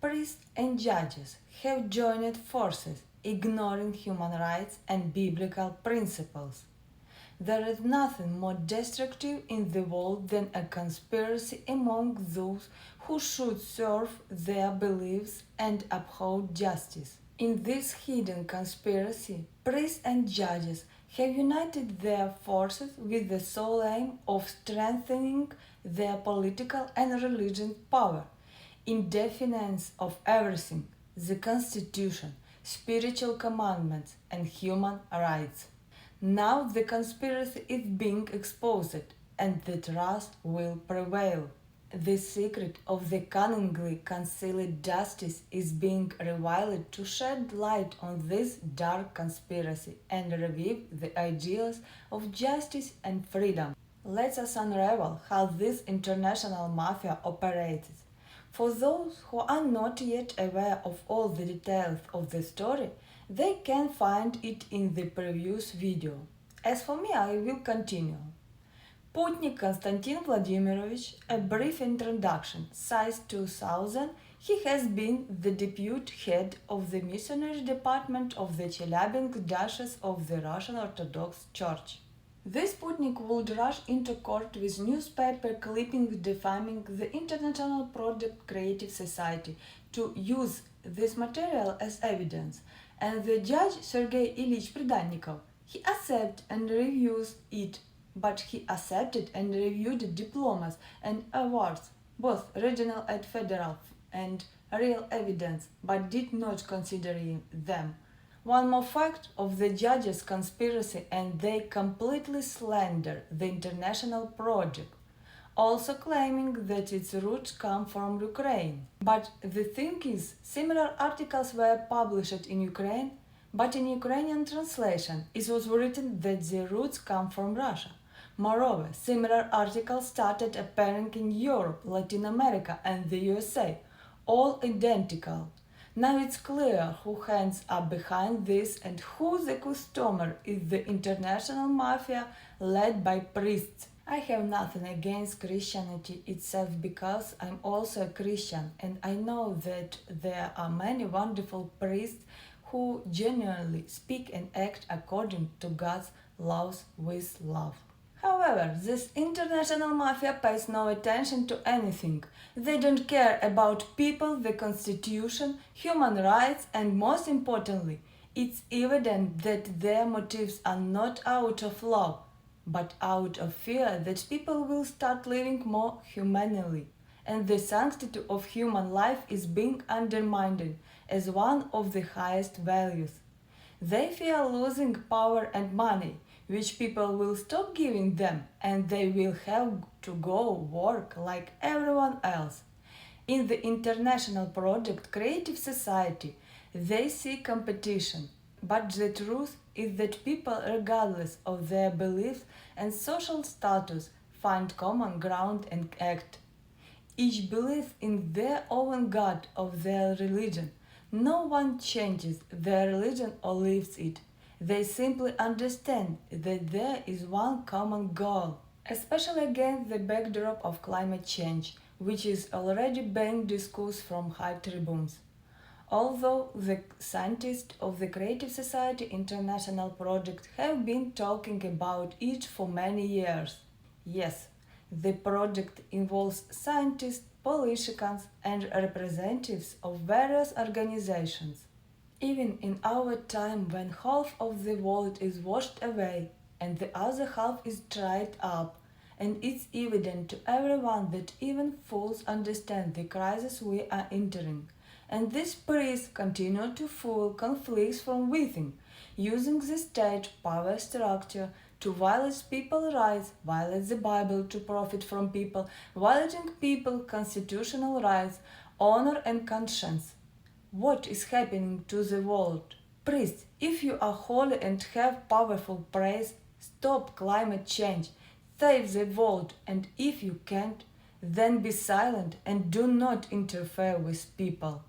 Priests and judges have joined forces, ignoring human rights and biblical principles. There is nothing more destructive in the world than a conspiracy among those who should serve their beliefs and uphold justice. In this hidden conspiracy, priests and judges have united their forces with the sole aim of strengthening their political and religious power, in defiance of everything, the Constitution, spiritual commandments, and human rights. Now the conspiracy is being exposed, and the truth will prevail. The secret of the cunningly concealed justice is being revealed to shed light on this dark conspiracy and revive the ideals of justice and freedom. Let us unravel how this international mafia operates. For those who are not yet aware of all the details of the story, they can find it in the previous video. As for me, I will continue. Putnik Konstantin Vladimirovich, a brief introduction, size 2000, he has been the deputy head of the missionary department of the Chelyabinsk Diocese of the Russian Orthodox Church. This Putnik would rush into court with newspaper clippings defaming the international project Creative Society to use this material as evidence, and the judge Sergei Ilyich Pridannikov, he accepted and reviews it, but he accepted and reviewed diplomas and awards, both regional and federal, and real evidence, but did not consider them. One more fact of the judges' conspiracy, and they completely slander the international project, also claiming that its roots come from Ukraine. But the thing is, similar articles were published in Ukraine, but in Ukrainian translation it was written that the roots come from Russia. Moreover, similar articles started appearing in Europe, Latin America, and the USA, all identical. Now it's clear whose hands are behind this and who the customer is: the international mafia led by priests. I have nothing against Christianity itself because I'm also a Christian, and I know that there are many wonderful priests who genuinely speak and act according to God's laws with love. However, this international mafia pays no attention to anything. They don't care about people, the constitution, human rights, and most importantly, it's evident that their motives are not out of love, but out of fear that people will start living more humanely, and the sanctity of human life is being undermined as one of the highest values. They fear losing power and money, which people will stop giving them, and they will have to go work like everyone else. In the international project Creative Society, they see competition, but the truth is that people, regardless of their beliefs and social status, find common ground and act. Each believes in their own God of their religion. No one changes their religion or leaves it. They simply understand that there is one common goal, especially against the backdrop of climate change, which is already being discussed from high tribunes. Although the scientists of the Creative Society International Project have been talking about it for many years. Yes, the project involves scientists, politicians, and representatives of various organizations. Even in our time, when half of the world is washed away and the other half is dried up, and it's evident to everyone that even fools understand the crisis we are entering, and these priests continue to fuel conflicts from within, using the state power structure to violate people's rights, violate the Bible to profit from people, violating people's constitutional rights, honor and conscience. What is happening to the world? Priests, if you are holy and have powerful praise, stop climate change, save the world, and if you can't, then be silent and do not interfere with people.